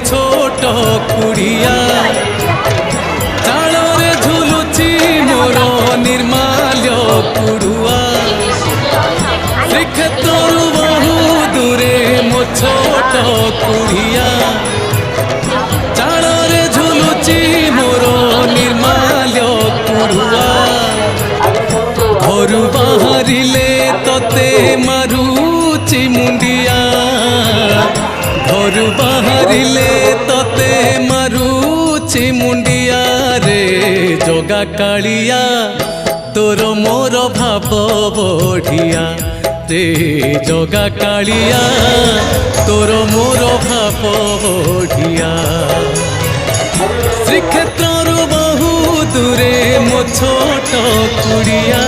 ছোট কুড়িয়া চাଳରେ ঝুলুছি মোর ନିର୍ମାଲ୍ୟ କୁଡ଼ୁଆ ଶ୍ରୀକ୍ଷେତ୍ରରୁ ବହୁ ଦୂରେ ମୋ ଛୋଟ କୁଡ଼ିଆ ଚାଳରେ ଝୁଲୁଛି ମୋର ନିର୍ମାଲ୍ୟ କୁଡ଼ୁଆ ଘରୁ ବାହାରିଲେ ତତେ ମାରୁଛି ମୁଣ୍ଡିଆ ଘରୁ ବାହାରିଲେ ତତେ ମାରୁଛି ମୁଣ୍ଡିଆ ରେ ଜଗା କାଳିଆ ତୋର ମୋର ଭାବ ବଢ଼ିଆ ରେ ଜଗା କାଳିଆ ତୋର ମୋର ଭାବ ବଢ଼ିଆ ଶ୍ରୀକ୍ଷେତ୍ରରୁ ବହୁ ଦୂରେ ମୋ ଛୋଟ କୁଡ଼ିଆ।